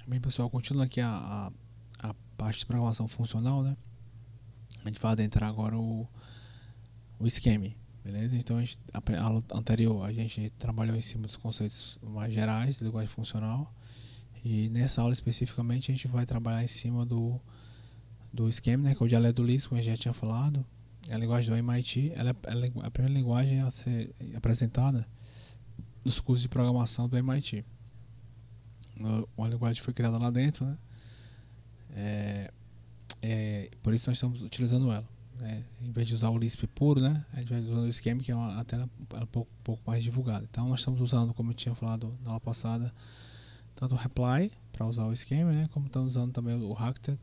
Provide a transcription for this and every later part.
Bem, pessoal, continuando aqui a parte de programação funcional, né? A gente vai adentrar agora o schema, beleza? Então, a aula anterior a gente trabalhou em cima dos conceitos mais gerais de linguagem funcional, e nessa aula especificamente a gente vai trabalhar em cima do schema, né? Que é o dialeto do Lisp, como a gente já tinha falado. É a linguagem do MIT, ela é a primeira linguagem a ser apresentada nos cursos de programação do MIT. Uma linguagem que foi criada lá dentro, né? Por isso nós estamos utilizando ela. Em vez de usar o Lisp puro, né, a gente vai usando o Scheme, que é até um pouco mais divulgado. Então nós estamos usando, como eu tinha falado na aula passada, tanto o Reply para usar o Scheme, né, como estamos usando também o Hackted,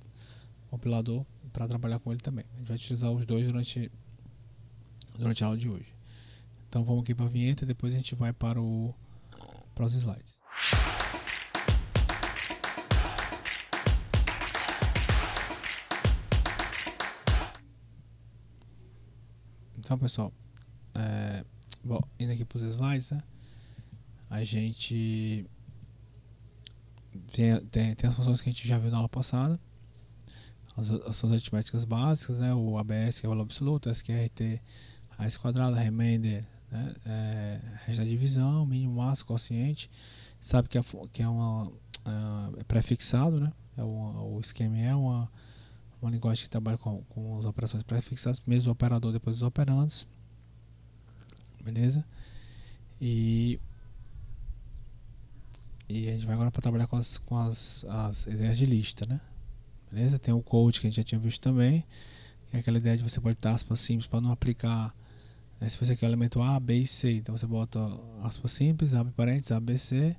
o compilador, para trabalhar com ele também. A gente vai utilizar os dois durante a aula de hoje. Então vamos aqui para a vinheta e depois a gente vai para os slides. Então, pessoal, bom, indo aqui para os slides, né, a gente tem as funções que a gente já viu na aula passada, as funções aritméticas básicas, né, o ABS, que é o valor absoluto, SQRT, raiz quadrada, remainder, né, resto da divisão, mínimo, máximo, quociente. Sabe que é prefixado, né? O esquema é uma linguagem que trabalha com as operações prefixadas, mesmo o operador depois dos operandos, beleza? E a gente vai agora para trabalhar com as ideias de lista, né? Beleza? Tem o code que a gente já tinha visto também, que é aquela ideia de você pode botar aspas simples para não aplicar, né? Se você quer o elemento A, B e C, então você bota aspas simples, abre parênteses, A, B, C.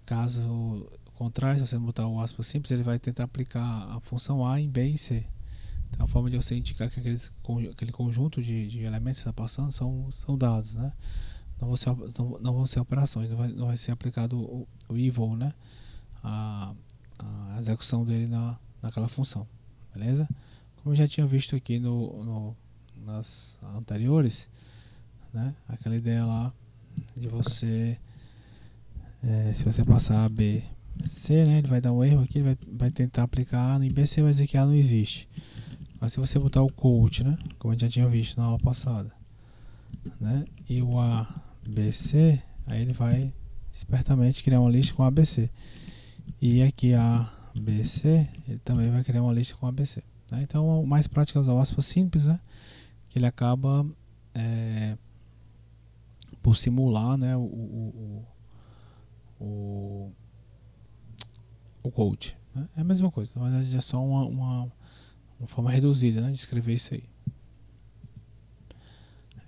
Caso contrário, se você botar o aspas simples, ele vai tentar aplicar a função A em B e C. Então a forma de você indicar que aquele conjunto de elementos que está passando são dados, né? Não vão ser operações, não vai ser aplicado o evil, né? A execução dele naquela função, beleza? Como eu já tinha visto aqui nas anteriores, né? Aquela ideia lá de você, se você passar A, B, C, né? Ele vai dar um erro aqui, ele vai tentar aplicar A no B, C, vai dizer que A não existe. Mas se você botar o coach, né? Como a gente já tinha visto na aula passada, né? E o A, B, C, aí ele vai espertamente criar uma lista com ABC. E aqui A, B, C, ele também vai criar uma lista com ABC. Né? Então o mais prático é usar o aspas simples, né? Que ele acaba por simular, né, o code. Né? É a mesma coisa, na verdade é só uma forma reduzida, né, de escrever isso aí.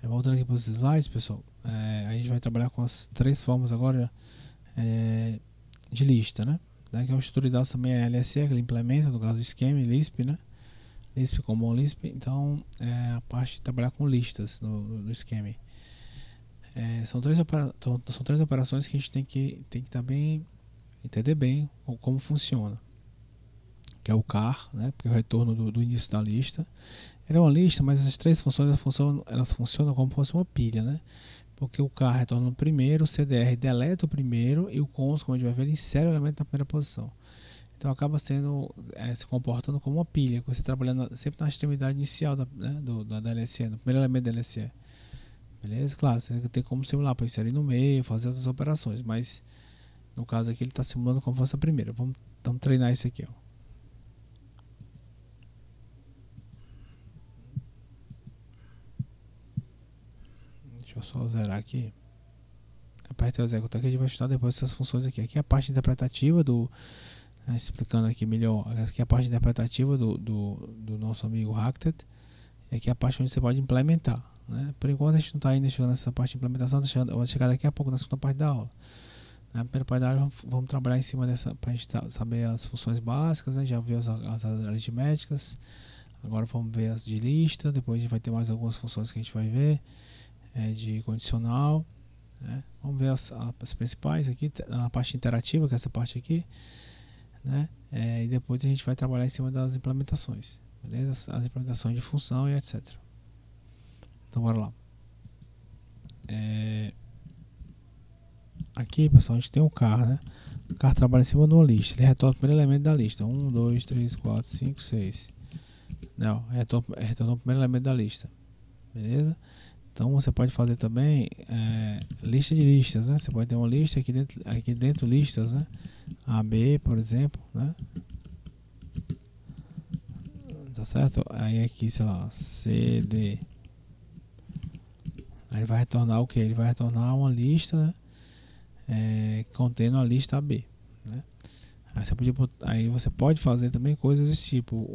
Voltando aqui para os slides, pessoal, a gente vai trabalhar com as três formas agora de lista, né? Que é o estrutura de dados também é LSE, que ele implementa, no caso do Scheme, Lisp, né? Lisp Common Lisp, então a parte de trabalhar com listas no Scheme. São três operações que a gente tem que entender bem como funciona. Que é o car, né? Porque é o retorno do início da lista. Era uma lista, mas essas três funções elas funcionam como se fosse uma pilha, né? Porque o car retorna no primeiro, o CDR deleta o primeiro e o cons, como a gente vai ver, ele insere o elemento na primeira posição. Então acaba se comportando como uma pilha, você trabalhando sempre na extremidade inicial da LSE, no primeiro elemento da LSE. Beleza? Claro, você tem como simular para inserir no meio, fazer outras operações, mas no caso aqui ele está simulando como se fosse a primeira. Vamos treinar isso aqui, ó. Deixa eu só zerar aqui. Aperte o executar que a gente vai estudar depois essas funções aqui. Aqui é a parte interpretativa explicando aqui melhor. Aqui é a parte interpretativa do nosso amigo Hackted. E aqui é a parte onde você pode implementar. Né? Por enquanto a gente não está ainda chegando nessa parte de implementação, vai chegar daqui a pouco na segunda parte da aula. Na primeira parte da aula vamos trabalhar em cima dessa, para a gente saber as funções básicas, né? Já viu as aritméticas. Agora vamos ver as de lista, depois a gente vai ter mais algumas funções que a gente vai ver, de condicional. Né? Vamos ver as principais aqui, na parte interativa, que é essa parte aqui. Né? E depois a gente vai trabalhar em cima das implementações, beleza? As implementações de função e etc. Então bora lá. Aqui, pessoal, a gente tem o car, né? O carro trabalha em cima de uma lista. Ele retorna o primeiro elemento da lista. 1, 2, 3, 4, 5, 6. Não, retorna o primeiro elemento da lista. Beleza? Então você pode fazer também lista de listas, né? Você pode ter uma lista aqui dentro listas, né? A, B, por exemplo, né? Tá certo? Aí aqui, sei lá, C, D. Aí ele vai retornar o que? Ele vai retornar uma lista, né? Contendo a lista AB, né? Aí você pode fazer também coisas desse tipo.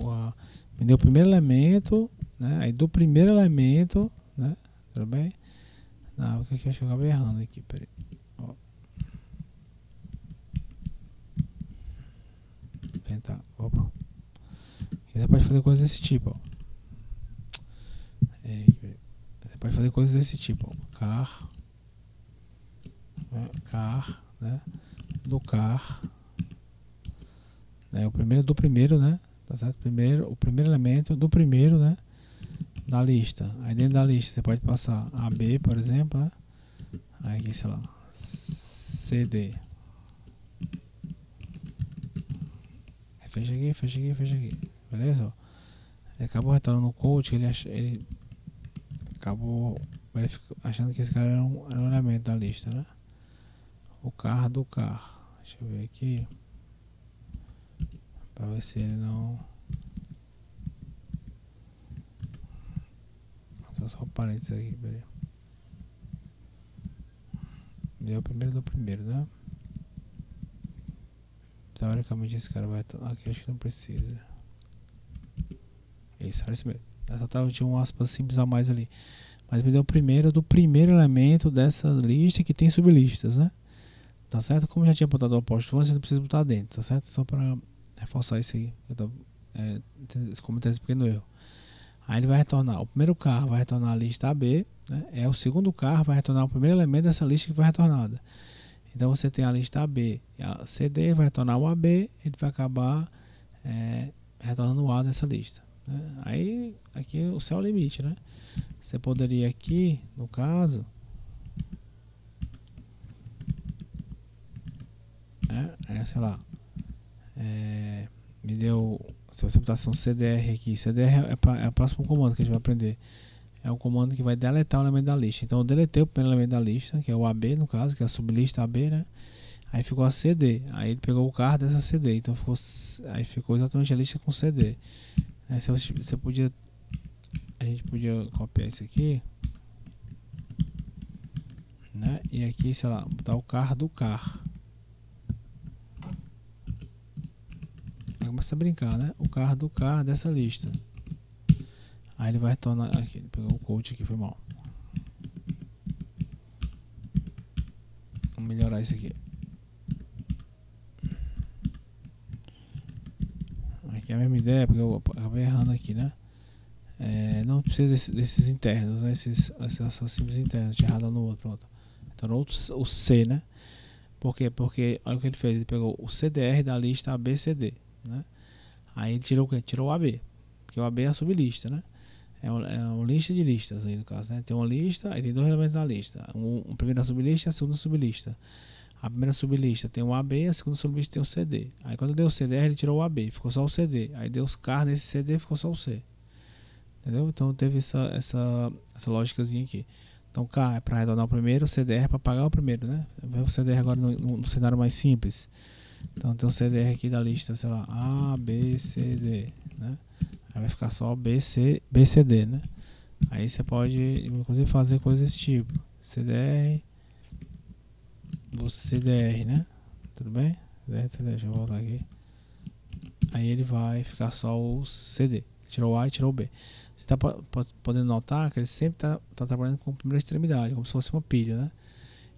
Me deu o primeiro elemento, né? Aí do primeiro elemento, né? Tudo bem? Não, porque eu acho que eu acabei errando aqui. Peraí. Ó. Tentar. Opa. Você pode fazer coisas desse tipo. Ó. Você pode fazer coisas desse tipo. Ó. Car, né? Do car. Né? O primeiro do primeiro, né? Tá certo? O primeiro elemento do primeiro, né? Da lista. Aí dentro da lista você pode passar AB, por exemplo, né? Aí aqui, sei lá, CD. Fecha aqui. Beleza? Ele acabou retornando o code, ele acabou achando que esse cara era um elemento da lista, né? O carro do carro. Deixa eu ver aqui. Pra ver se ele não... Só um parênteses aqui, peraí. Deu o primeiro do primeiro, né? Teoricamente esse cara vai... Aqui acho que não precisa. Isso, era isso mesmo. Tinha um aspas simples a mais ali. Mas me deu o primeiro do primeiro elemento dessa lista que tem sublistas, né? Tá certo? Como já tinha botado o apóstolo, você não precisa botar dentro, tá certo? Só para reforçar isso aí. Eu tô cometendo esse pequeno erro. Aí ele vai retornar, o primeiro carro vai retornar a lista AB, né? O segundo carro vai retornar o primeiro elemento dessa lista que foi retornada. Então você tem a lista AB, a CD vai retornar o AB, ele vai acabar retornando o A dessa lista, né? Aí aqui o céu é o limite, né? Você poderia aqui, no caso, sei lá, me deu... Se você botasse um CDR aqui, CDR é o próximo comando que a gente vai aprender. É o comando que vai deletar o elemento da lista. Então eu deletei o primeiro elemento da lista, que é o AB no caso, que é a sublista AB, né? Aí ficou a CD. Aí ele pegou o carro dessa CD. Então aí ficou exatamente a lista com CD. Aí você podia... A gente podia copiar isso aqui, né? E aqui, sei lá, botar o carro do carro. Começa a brincar, né? O carro do carro dessa lista. Aí ele vai retornar aqui. Ele pegou o code aqui, foi mal. Vamos melhorar isso aqui. Aqui é a mesma ideia, porque eu acabei errando aqui, né? Não precisa desses internos, né? Essas simples internos. Tinha errado no outro, pronto. Então o C, né? Por quê? Porque olha o que ele fez. Ele pegou o CDR da lista ABCD, né? Aí ele tirou o quê? Tirou o AB, porque o AB é a sublista, né? É uma lista de listas aí no caso, né? Tem uma lista, aí tem dois elementos da lista. A primeira sublista e a segunda sublista. A primeira sublista tem o AB, a segunda sublista tem o CD. Aí quando deu o CDR, ele tirou o AB, ficou só o CD. Aí deu os carros nesse CD, ficou só o C. Entendeu? Então teve essa lógicazinha aqui. Então K é para retornar o primeiro, o CDR é para pagar o primeiro, né? O CDR agora no cenário mais simples. Então tem um CDR aqui da lista, sei lá, A, B, C, D, né? Aí vai ficar só B, C, B, C, D, né? Aí você pode, inclusive, fazer coisas desse tipo. CDR, do CDR, né? Tudo bem? CDR, deixa eu voltar aqui. Aí ele vai ficar só o CD. Tirou o A e tirou o B. Você está podendo notar que ele sempre está trabalhando com a primeira extremidade, como se fosse uma pilha, né?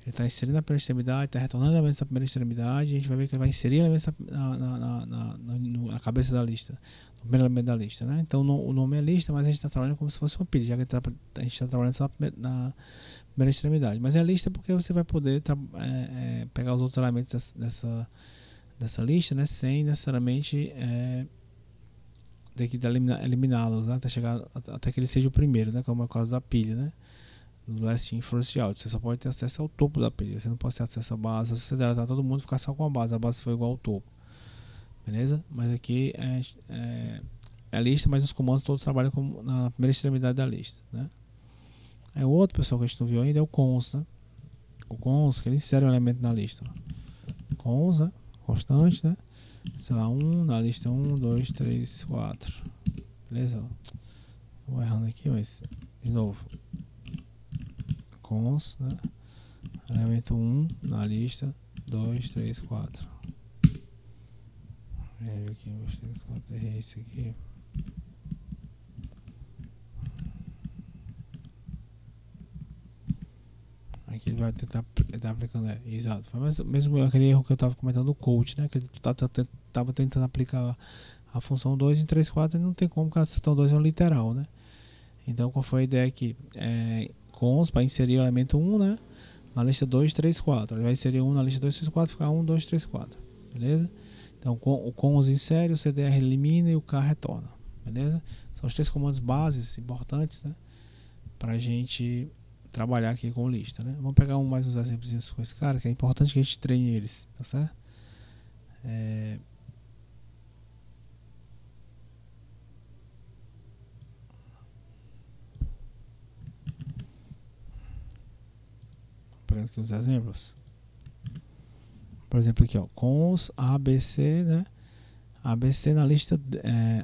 Ele está inserindo a primeira extremidade, está retornando elementos da primeira extremidade, e a gente vai ver que ele vai inserir elementos na cabeça da lista, no primeiro elemento da lista, né? Então o nome é lista, mas a gente está trabalhando como se fosse uma pilha, já que a gente está trabalhando só na primeira extremidade. Mas é lista porque você vai poder pegar os outros elementos dessa lista, né? Sem necessariamente ter que eliminá-los, né? Até que ele seja o primeiro, né? Como é o caso da pilha, né? do Last In First Out. Você só pode ter acesso ao topo da pilha, você não pode ter acesso à base. Se você deletar todo mundo, ficar só com a base for igual ao topo, beleza? Mas aqui é a lista, mas os comandos todos trabalham na primeira extremidade da lista, né? Aí o outro, pessoal, que a gente não viu ainda é o cons, né? O cons, que ele insere um elemento na lista, ó. Cons, né? Constante, né? Sei lá, 1 na lista 1, 2, 3, 4, beleza? Vou errando aqui, mas de novo, cons, né? Elemento 1 na lista 2, 3, 4. Aqui, 2, 3, 4, errei isso aqui. Aqui ele vai tentar aplicando, exato. Mas mesmo aquele erro que eu estava comentando do coach, né? Que ele estava tentando aplicar a função 2 em 3, 4 e não tem como, porque a função 2 é um literal, né? Então qual foi a ideia aqui? Cons para inserir o elemento 1, né? Na lista 2, 3, 4. Ele vai inserir 1 na lista 2, 3, 4, ficar 1, 2, 3, 4. Beleza? Então o cons insere, o cdr elimina e o k retorna. Beleza? São os 3 comandos bases importantes, né? Para a gente trabalhar aqui com lista, né? Vamos pegar mais uns exemplos com esse cara, que é importante que a gente treine eles, tá certo? Pegando aqui os exemplos. Por exemplo aqui, ó, cons ABC, né? ABC na lista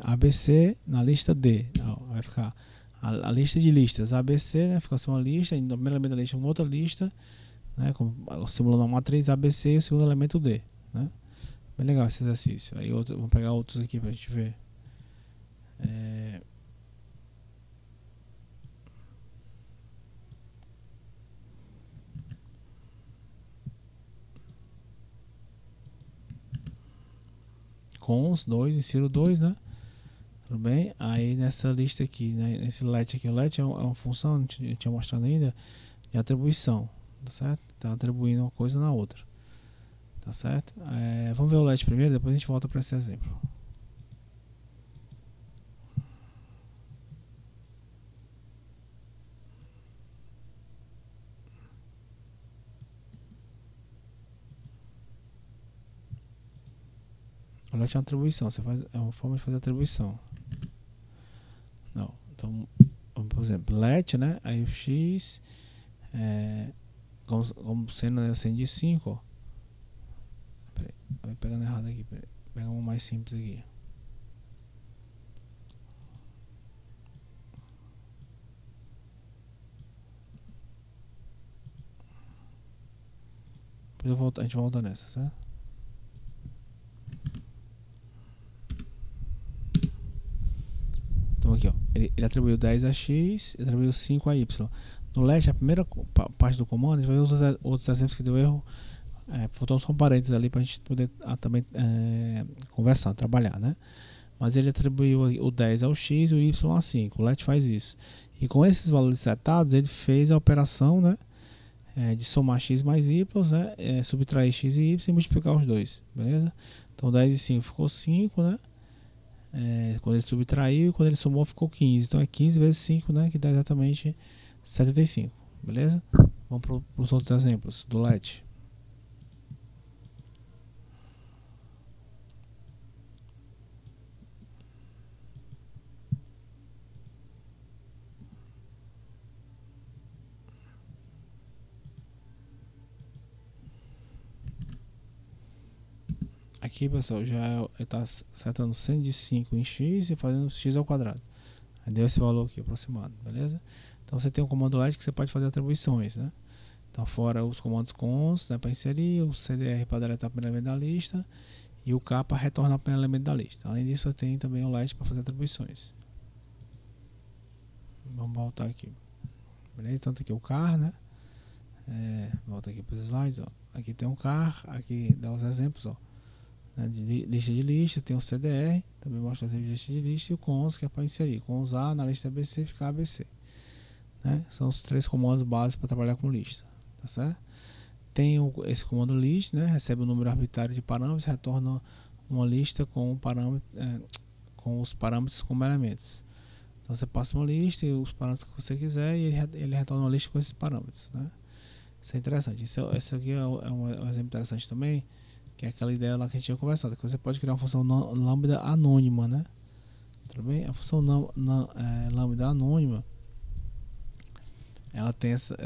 ABC na lista D. Ó, vai ficar a lista de listas ABC, né? Fica assim uma lista, e no primeiro elemento da lista uma outra lista, né? Simulando uma matriz ABC e o segundo elemento D, né? Bem legal esse exercício. Aí vamos pegar outros aqui pra gente ver. Cons 2, insiro 2, né? Tudo bem? Aí nessa lista aqui, né? Nesse let aqui, o let é uma função, eu tinha mostrado ainda, de atribuição, tá certo? Tá atribuindo uma coisa na outra, tá certo? Vamos ver o let primeiro, depois a gente volta para esse exemplo. O let é uma atribuição, é uma forma de fazer atribuição. Não, então, por exemplo, let, né? Aí o x, como sendo de 5, ó. Peraí, vai pegando errado aqui, peraí. Pega um mais simples aqui. Depois a gente volta nessa, certo? Então aqui, ó, ele atribuiu 10 a x, ele atribuiu 5 a y. No let, a primeira parte do comando, a gente vai ver outros exemplos que deu erro. Faltou só um parênteses ali para a gente poder também conversar, trabalhar, né? Mas ele atribuiu o 10 ao x e o y a 5. O let faz isso. E com esses valores setados, ele fez a operação, né? De somar x mais y, né? Subtrair x e y e multiplicar os dois, beleza? Então 10 e 5 ficou 5, né? Quando ele subtraiu, quando ele somou ficou 15. Então é 15 vezes 5, né? Que dá exatamente 75, beleza? Vamos para os outros exemplos do let. Aqui, pessoal, já está setando 105 em x e fazendo x ao quadrado. Aí deu esse valor aqui aproximado, beleza? Então você tem um comando let que você pode fazer atribuições, né? Então fora os comandos cons, né, para inserir, o cdr para deletar o primeiro elemento da lista e o k para retornar o primeiro elemento da lista. Além disso, eu tenho também o let para fazer atribuições. Vamos voltar aqui, beleza? Tanto aqui o car, né? Volta aqui para os slides, ó. Aqui tem um car, aqui dá os exemplos, ó. De lista de lista, tem o CDR, também mostra a lista de lista, e o cons, que é para inserir. Cons A na lista ABC ficar ABC. Né? São os 3 comandos básicos para trabalhar com lista. Tá certo? Tem esse comando list, né? Recebe um número arbitrário de parâmetros, retorna uma lista com, com os parâmetros como elementos. Então você passa uma lista e os parâmetros que você quiser e ele retorna uma lista com esses parâmetros, né? Isso é interessante. Esse aqui é um exemplo interessante também, que é aquela ideia lá que a gente tinha conversado, que você pode criar uma função lambda anônima, né? Tudo bem? A função lambda anônima, ela tem essa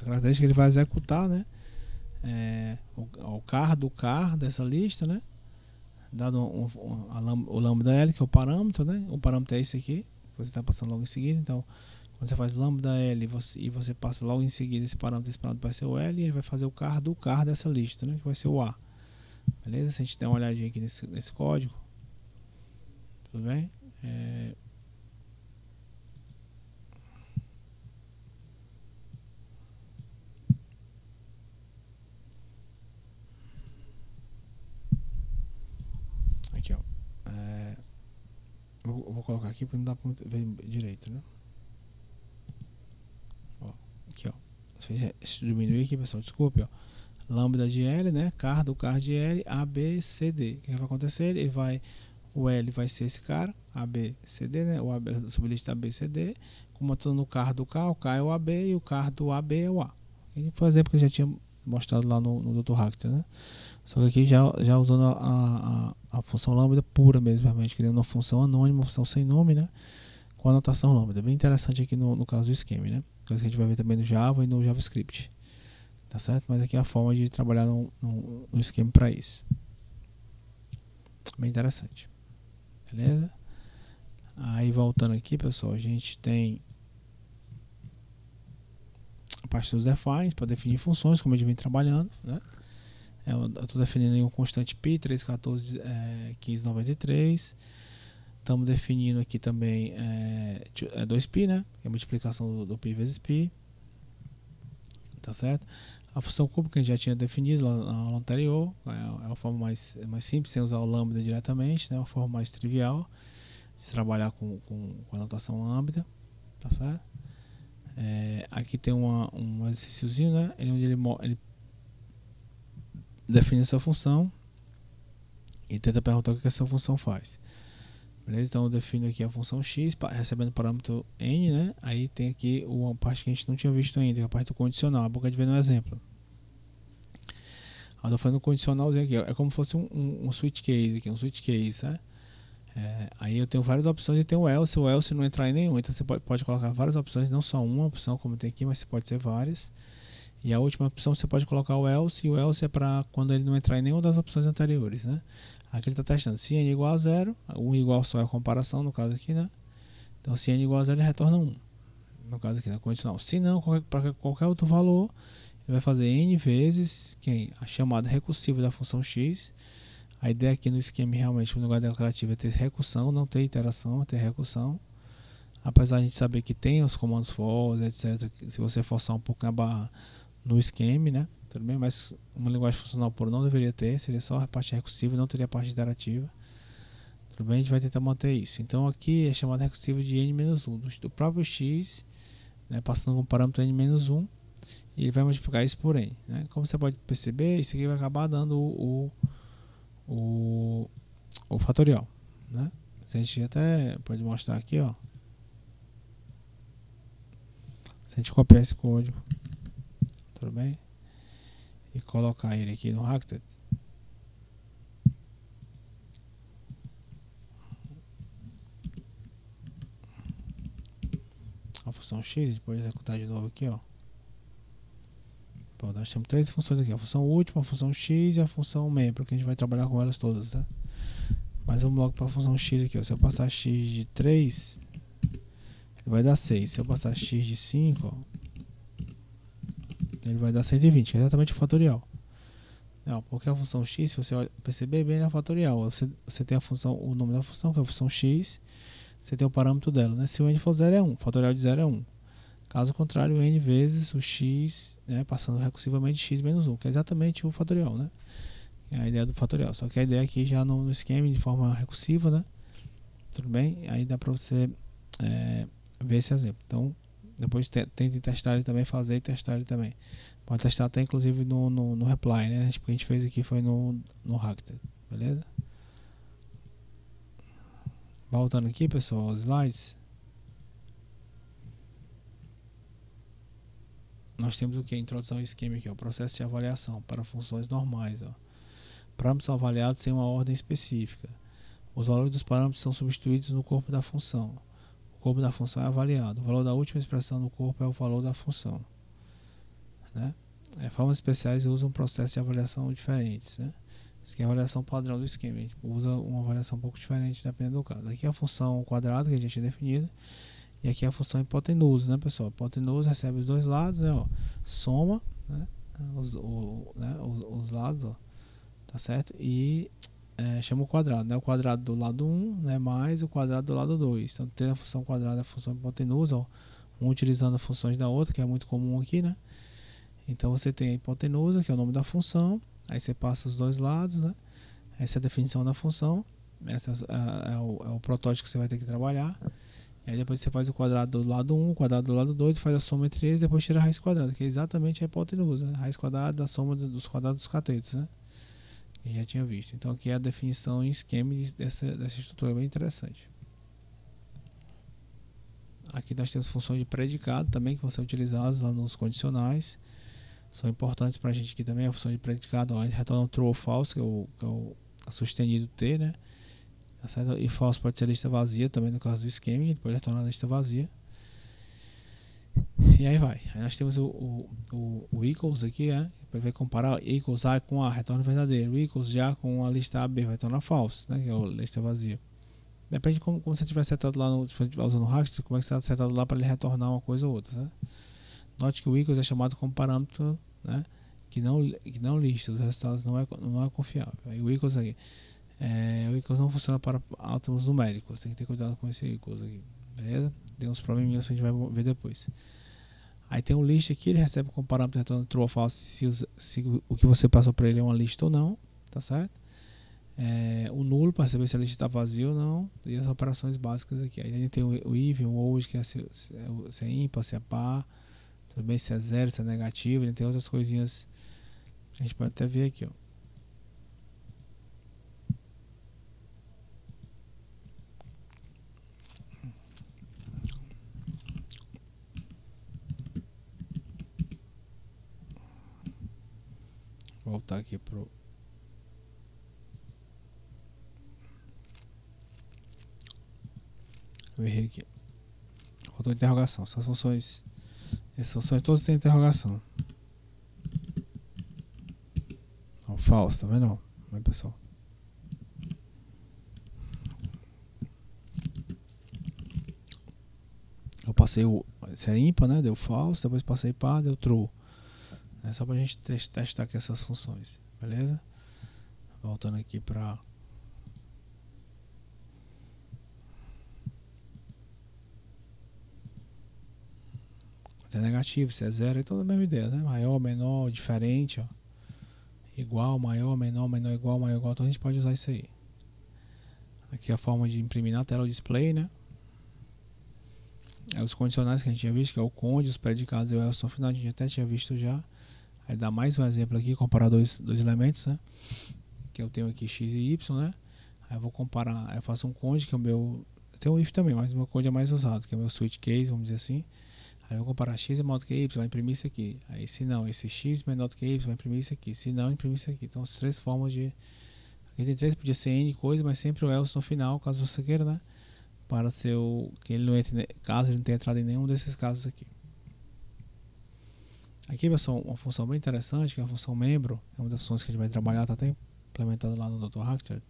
característica que ele vai executar, né? O car do car dessa lista, né? Dado o lambda L, que é o parâmetro, né? O parâmetro é esse aqui, que você está passando logo em seguida. Então, quando você faz lambda L e você passa logo em seguida esse parâmetro vai ser o L, e ele vai fazer o car do car dessa lista, né? Que vai ser o A. Beleza? Se a gente der uma olhadinha aqui nesse código, tudo bem? Aqui, ó. Eu vou colocar aqui porque não dá para ver direito, né? Ó, aqui, ó. Deixa eu diminuir aqui, pessoal. Desculpe, ó. Lambda de L, né? Car do car de L, A, B, C, D. O que vai acontecer? O L vai ser esse cara, A, B, C, D, né? O AB, sublista A, B, C, D. Como eu estou no car do K, o K é o AB e o car do AB é o A. E foi o exemplo que eu já tinha mostrado lá no Dr. Hackter, né? Só que aqui já usando a função lambda pura mesmo, realmente criando uma função anônima, uma função sem nome, né? Com a anotação lambda. Bem interessante aqui no caso do esquema, né? Coisa que a gente vai ver também no Java e no JavaScript. Tá certo? Mas aqui é a forma de trabalhar no esquema para isso. Bem interessante. Beleza? Aí voltando aqui, pessoal, a gente tem a parte dos defines para definir funções, como a gente vem trabalhando, né? Eu estou definindo aí um constante pi, 314, 1593. Estamos definindo aqui também 2pi, né? Que é a multiplicação do pi vezes pi. Tá certo? A função cúbica que a gente já tinha definido lá na aula anterior, é uma forma mais simples, sem usar o lambda diretamente, né? Uma forma mais trivial de trabalhar com a notação lambda, tá certo? Aqui tem um exercíciozinho, né? Onde ele define essa função e tenta perguntar o que essa função faz. Beleza? Então eu defino aqui a função x, recebendo o parâmetro n, né? Aí tem aqui uma parte que a gente não tinha visto ainda, que é a parte do condicional. A boca de ver no exemplo. Eu estou fazendo um condicionalzinho aqui, é como se fosse um switch case aqui, um switch case, né? Aí eu tenho várias opções e tem o else não entrar em nenhum. Então você pode colocar várias opções, não só uma opção como tem aqui, mas você pode ser várias. E a última opção você pode colocar o else, e o else é para quando ele não entrar em nenhuma das opções anteriores, né? Aqui ele está testando se n igual a 0, 1 igual só é a comparação, no caso aqui, né? Então se n igual a 0 ele retorna 1, no caso aqui, na condicional. Se não, para qualquer outro valor, ele vai fazer n vezes a chamada recursiva da função x. A ideia aqui no esquema realmente no lugar declarativo é ter recursão, não ter iteração, é ter recursão. Apesar de a gente saber que tem os comandos for, etc. Se você forçar um pouco a barra no esquema, né? Tudo bem? Mas uma linguagem funcional pura não deveria ter, seria só a parte recursiva, não teria a parte iterativa. Tudo bem? A gente vai tentar manter isso. Então aqui é chamada recursiva de n-1, do próprio x, né? Passando com o parâmetro n-1, e ele vai multiplicar isso por n, né? Como você pode perceber, isso aqui vai acabar dando o fatorial, né? A gente até pode mostrar aqui, ó. Se a gente copiar esse código, tudo bem? E colocar ele aqui no Hackter, a função x, a gente pode executar de novo aqui, ó. Bom, nós temos três funções aqui, a função última, a função x e a função main, porque a gente vai trabalhar com elas todas, tá? Mas vamos logo para a função x aqui, ó. Se eu passar x de 3, ele vai dar 6. Se eu passar x de 5, ó, ele vai dar 120, que é exatamente o fatorial. Não, porque a função x, se você perceber bem, é fatorial. Você tem a função, o nome da função, que é a função x, você tem o parâmetro dela, né? Se o n for 0 é 1, o fatorial de 0 é 1. Caso contrário, n vezes o x, né, passando recursivamente x menos 1, que é exatamente o fatorial, né? É a ideia do fatorial. Só que a ideia aqui já no esquema de forma recursiva, né? Tudo bem? Aí dá para você ver esse exemplo. Então, depois tente testar ele também, fazer e testar ele também. Pode testar até inclusive no reply, né? Tipo, o que a gente fez aqui foi no Hackter, beleza? Voltando aqui, pessoal, aos slides. Nós temos o que? A introdução ao esquema aqui, o processo de avaliação para funções normais. Ó. Parâmetros são avaliados sem uma ordem específica. Os valores dos parâmetros são substituídos no corpo da função. O corpo da função é avaliado. O valor da última expressão no corpo é o valor da função. Né? Formas especiais usam processos de avaliação diferentes. Né? Isso aqui é a avaliação padrão do esquema. A gente usa uma avaliação um pouco diferente dependendo do caso. Aqui é a função quadrada que a gente tinha definido. E aqui é a função hipotenusa, né, pessoal? Hipotenusa recebe os dois lados, né, ó, soma, né, os lados, ó, tá certo? E chama o quadrado, né? O quadrado do lado 1, né, mais o quadrado do lado 2. Então tem a função quadrada e a função hipotenusa, ó, um utilizando as funções da outra, que é muito comum aqui, né? Então você tem a hipotenusa, que é o nome da função, aí você passa os dois lados, né? Essa é a definição da função, essa é o protótipo que você vai ter que trabalhar. E aí depois você faz o quadrado do lado 1, o quadrado do lado 2, faz a soma entre eles, depois tira a raiz quadrada, que é exatamente a hipotenusa, né? A raiz quadrada da soma dos quadrados dos catetos, né? Que já tinha visto. Então aqui é a definição em esquema dessa estrutura bem interessante. Aqui nós temos funções de predicado também, que vão ser utilizadas lá nos condicionais. São importantes para a gente aqui também, a função de predicado, ó, a gente retorna true ou false, que é o sustenido T, né? Tá certo? E false pode ser lista vazia também no caso do esquema, ele pode retornar a lista vazia. E aí vai. Aí nós temos o equals aqui, né? Para comparar equals A com A, retorna verdadeiro. O equals já com a lista A, B, vai retornar false, né? Que é a lista vazia. Depende de como você tiver setado lá, se você estiver usando o Raster, como é que você está setado lá para ele retornar uma coisa ou outra, né? Note que o equals é chamado como parâmetro, né? que não lista, os resultados não é confiável. Aí o equals aqui. O equals não funciona para átomos numéricos, tem que ter cuidado com esse equals aqui, beleza? Tem uns probleminhas que a gente vai ver depois. Aí tem um list aqui, ele recebe como parâmetro retorno true ou false se o que você passou para ele é uma lista ou não, tá certo? O nulo para saber se a lista está vazia ou não, e as operações básicas aqui. Aí a gente tem o even, o old, que é se é ímpar, se é par, tudo bem, se é zero, se é negativo, e tem outras coisinhas que a gente pode até ver aqui, ó. Voltar aqui pro eu errei aqui. Faltou interrogação. Essas funções todas têm interrogação. Ó, falso, tá vendo? Vai, pessoal. Eu passei se é ímpar, né? Deu falso, depois passei par, deu true. É só pra gente testar aqui essas funções, beleza? Voltando aqui para se é negativo, se é zero, então é a mesma ideia, né? Maior, menor, diferente, ó. Igual, maior, menor, menor, igual, maior, igual. Então a gente pode usar isso aí. Aqui é a forma de imprimir na tela o display, né? Os condicionais que a gente tinha visto, que é o conde, os predicados e o else no final, a gente até tinha visto já. Aí dá mais um exemplo aqui, comparar dois elementos, né? Que eu tenho aqui x e y, né? Aí eu vou comparar, aí eu faço um conde, que é o meu... Tem um if também, mas o meu conde é mais usado, que é o meu switch case, vamos dizer assim. Aí eu vou comparar x é maior do que y, vai imprimir isso aqui. Aí se não, esse x é menor do que y, vai imprimir isso aqui. Se não, imprimir isso aqui. Então as três formas de... Aqui tem três, podia ser n coisa, mas sempre o else no final, caso você queira, né? Para ser que ele não entre, caso ele não tenha entrado em nenhum desses casos aqui. Aqui, pessoal, uma função bem interessante, que é a função membro, é uma das funções que a gente vai trabalhar, está até implementada lá no Dr. Rachter,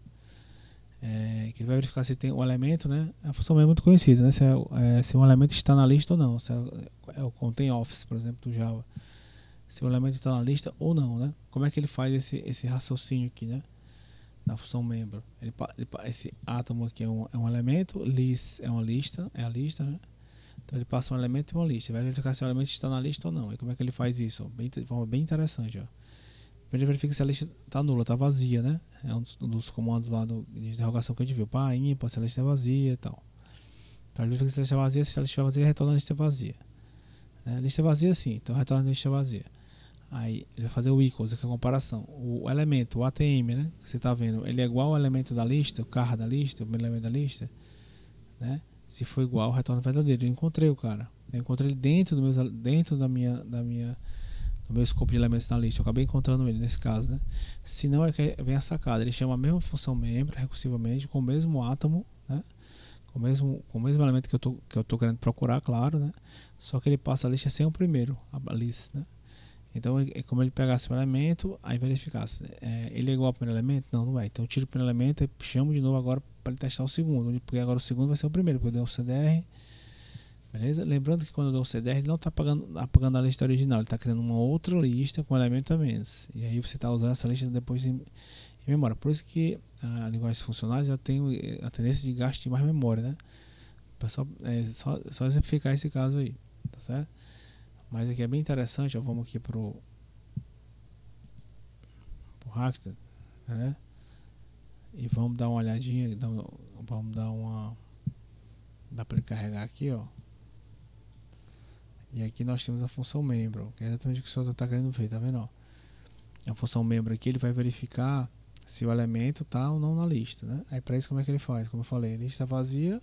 que ele vai verificar se tem um elemento, né? A função membro é muito conhecida, né? Se um elemento está na lista ou não, se é o contém office, por exemplo, do Java, se o elemento está na lista ou não, né? Como é que ele faz esse raciocínio aqui, né? Na função membro, esse átomo aqui é um elemento, list é uma lista, é a lista, né? Então ele passa um elemento e uma lista, vai verificar se o elemento está na lista ou não. E como é que ele faz isso? De forma bem interessante, ó. Primeiro ele verifica se a lista está nula, está vazia, né? É um dos comandos lá de interrogação que a gente viu. Pá, ímpar, se a lista é vazia e tal. Para verificar se a lista é vazia, se a lista estiver vazia, ele retorna a lista vazia. A lista é vazia sim, então retorna a lista vazia. Aí ele vai fazer o equals, que é a comparação. O elemento, o ATM, né? Que você está vendo, ele é igual ao elemento da lista, o car da lista, o elemento da lista. né? Se for igual, retorna verdadeiro. Eu encontrei o cara. Eu encontrei ele dentro do meu escopo de elementos na lista. Eu acabei encontrando ele nesse caso, né? Se não, é que vem a sacada. Ele chama a mesma função membro recursivamente com o mesmo átomo, né? Com o mesmo elemento que eu tô querendo procurar, claro, né? Só que ele passa a lista sem o primeiro, a lista, né? Então é como ele pegasse o elemento, aí verificasse. Ele é igual ao primeiro elemento? Não, não é. Então eu tiro o primeiro elemento e chamo de novo agora para ele testar o segundo. Porque agora o segundo vai ser o primeiro, porque eu dei um CDR. Beleza? Lembrando que quando eu dou o CDR, ele não está apagando a lista original. Ele está criando uma outra lista com elemento a menos. E aí você está usando essa lista depois em memória. Por isso que a linguagem funcionais já tem a tendência de gasto de mais memória, né? Pessoal, só exemplificar esse caso aí, tá certo? Mas aqui é bem interessante, ó, vamos aqui pro Racked, né? E vamos dar uma olhadinha, vamos dar uma, dá para ele carregar aqui, ó. E aqui nós temos a função membro, que é exatamente o que o senhor está querendo ver, tá vendo? Ó? A função membro aqui, ele vai verificar se o elemento tá ou não na lista, né? Aí para isso como é que ele faz? Como eu falei, lista vazia,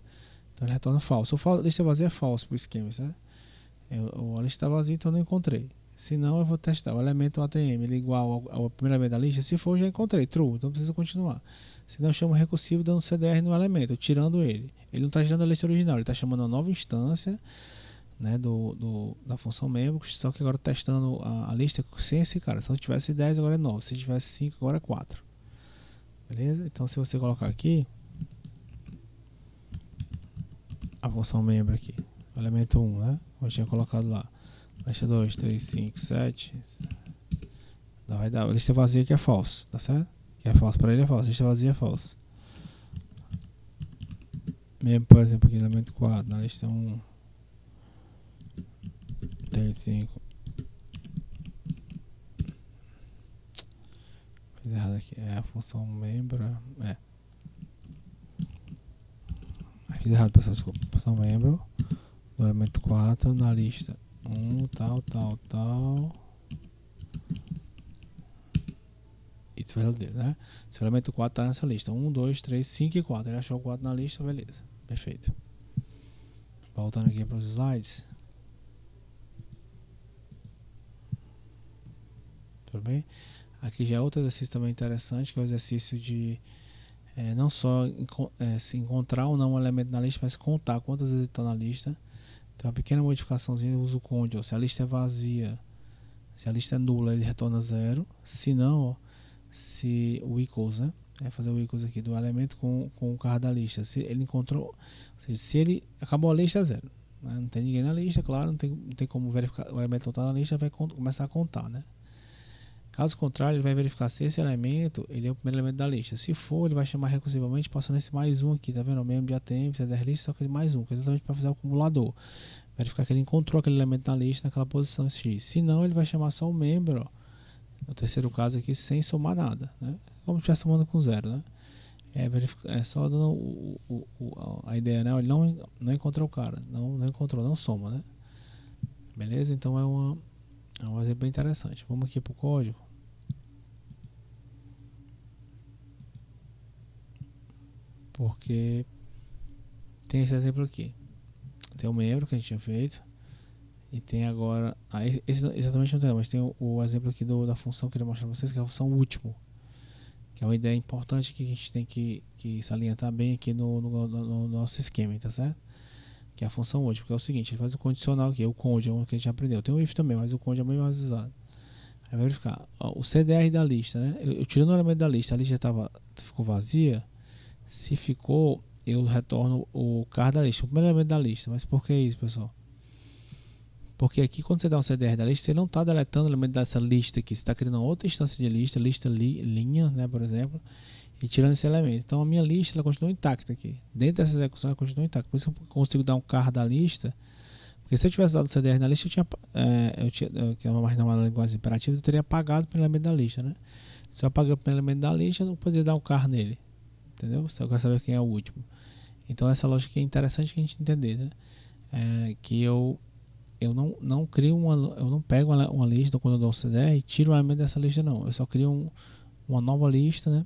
então ele retorna falso. Lista vazia é falso pro esquema, né? A lista está vazia, então eu não encontrei. Se não, eu vou testar o elemento ATM, ele é igual ao primeiro elemento da lista. Se for, já encontrei, true, então precisa continuar. Se não, eu chamo recursivo dando CDR no elemento, tirando ele. Ele não está gerando a lista original, ele está chamando uma nova instância, né, da função membro, só que agora testando a lista sem esse cara. Se eu tivesse 10, agora é 9. Se tivesse 5, agora é 4. Beleza? Então, se você colocar aqui a função membro aqui, o elemento 1, né? Eu tinha colocado lá. Lista 2, 3, 5, 7. Vai dar a lista vazia que é falso, tá certo? Que é falso para ele é falso. Lista vazia é falso. Mesmo, por exemplo, aqui elemento 4, na lista 1, 3, 5. Fiz errado aqui. É a função membro. Fiz errado, pessoal. Desculpa. Função membro do elemento 4 na lista 1, tal. Isso é verdadeiro, né? Se o elemento 4 está nessa lista. 1, 2, 3, 5 e 4. Ele achou o 4 na lista, beleza. Perfeito. Voltando aqui para os slides. Tudo bem? Aqui já é outro exercício também interessante, que é o exercício de não só se encontrar ou não um elemento na lista, mas contar quantas vezes está na lista. Então, uma pequena modificaçãozinha, eu uso o conde. Ó, se a lista é vazia, se a lista é nula, ele retorna 0. Se não, ó, se o equals, né? Fazer o equals aqui do elemento com o carro da lista. Se ele encontrou, ou seja, se ele acabou a lista, é 0. Né? Não tem ninguém na lista, claro, não tem como verificar. O elemento não está na lista, vai começar a contar, né? Caso contrário, ele vai verificar se esse elemento ele é o primeiro elemento da lista. Se for, ele vai chamar recursivamente passando esse mais um aqui, tá vendo? O mesmo de ATM, CDR lista, só que mais um, que é exatamente para fazer o acumulador. Verificar que ele encontrou aquele elemento na lista naquela posição X. Se não, ele vai chamar só o membro, ó, no terceiro caso aqui, sem somar nada, né? Como se estivesse somando com 0, né? É só dando a ideia, né? Ele não encontrou o cara, não encontrou, não soma, né? Beleza? Então é um exemplo bem interessante. Vamos aqui para o código. Porque tem esse exemplo aqui. Tem o membro que a gente tinha feito. E tem agora. Exatamente não tem, mas tem o exemplo aqui da função que eu queria mostrar para vocês, que é a função último. Que é uma ideia importante que a gente tem que salientar bem aqui no nosso esquema, tá certo? Que é a função último, que é o seguinte: ele faz o condicional aqui, o conde, é um que a gente aprendeu. Tem o if também, mas o conde é bem mais usado. Aí vai verificar. Ó, o CDR da lista, né? Eu tirando o elemento da lista, a lista ficou vazia. Se ficou, eu retorno o car da lista, o primeiro elemento da lista. Mas por que isso, pessoal? Porque aqui, quando você dá um CDR da lista, você não está deletando o elemento dessa lista aqui. Você está criando outra instância de lista linha, né, por exemplo, e tirando esse elemento. Então, a minha lista ela continua intacta aqui. Dentro dessa execução, ela continua intacta. Por isso que eu consigo dar um car da lista. Porque se eu tivesse dado o CDR na lista, que é uma mais normal linguagem imperativa, eu teria apagado o primeiro elemento da lista, né? Se eu apaguei o primeiro elemento da lista, eu não poderia dar um car nele. Entendeu? Se eu quero saber quem é o último. Então, essa lógica é interessante que a gente entender, né? Que eu não crio eu não pego uma lista quando eu dou um CDR e tiro o elemento dessa lista, não. Eu só crio uma nova lista, né?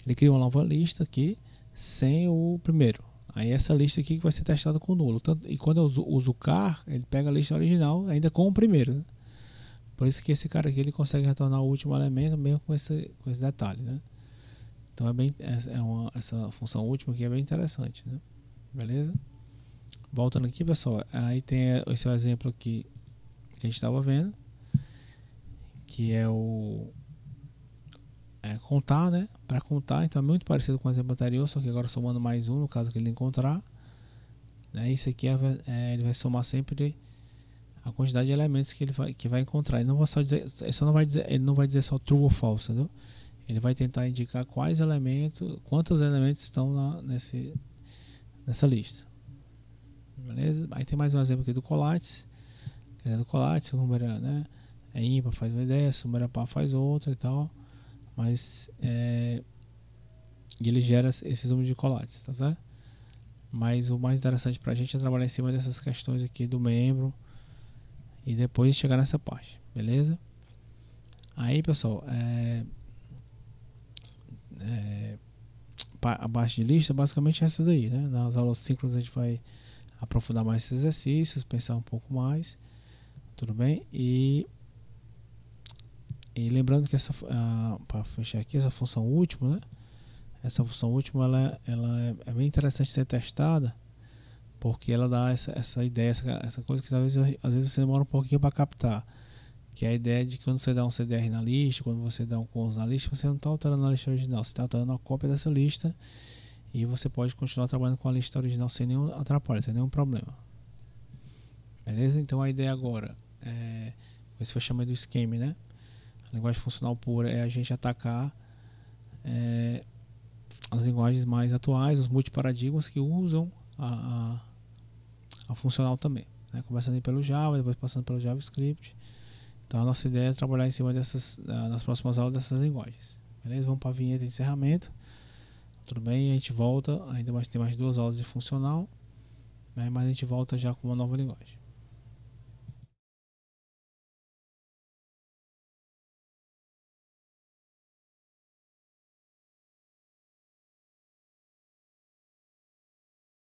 Ele cria uma nova lista aqui sem o primeiro, Aí essa lista aqui que vai ser testada com nulo. E quando eu uso o car, ele pega a lista original ainda com o primeiro, né? Por isso que esse cara aqui ele consegue retornar o último elemento mesmo com esse detalhe, né? Então essa função última aqui é bem interessante, né? Beleza? Voltando aqui, pessoal, aí tem esse exemplo aqui que a gente estava vendo, que é contar, né? Para contar, então é muito parecido com o exemplo anterior, só que agora somando mais um, no caso que ele encontrar, né? Isso aqui ele vai somar sempre a quantidade de elementos que vai encontrar. Ele não vai só dizer, ele não vai dizer só true ou false, entendeu? Ele vai tentar indicar quantos elementos estão nessa lista. Beleza? Aí tem mais um exemplo aqui do Colates. Do Colates, o número, né, é ímpar, faz uma ideia, se o número é par, faz outra e tal. Mas ele gera esses números de Colates, tá certo? Mas o mais interessante pra gente é trabalhar em cima dessas questões aqui do membro e depois chegar nessa parte, beleza? Aí, pessoal, a base de lista basicamente é essa daí, né? Nas aulas síncronas a gente vai aprofundar mais esses exercícios, pensar um pouco mais, tudo bem? E lembrando que para fechar aqui, essa função última, né? Essa função última ela é bem interessante ser testada, porque ela dá essa ideia, essa coisa que às vezes você demora um pouquinho para captar, que é a ideia de que quando você dá um CDR na lista, quando você dá um cons na lista, você não está alterando a lista original, você está alterando uma cópia dessa lista e você pode continuar trabalhando com a lista original sem nenhum atrapalho, sem nenhum problema. Beleza? Então a ideia agora é esse fechamento do scheme, né? A linguagem funcional pura é a gente atacar as linguagens mais atuais, os multiparadigmas que usam a funcional também, né? Começando pelo Java, depois passando pelo JavaScript. Então a nossa ideia é trabalhar em cima nas próximas aulas dessas linguagens. Beleza? Vamos para a vinheta de encerramento. Tudo bem? A gente volta, tem mais 2 aulas de funcional, né? Mas a gente volta já com uma nova linguagem.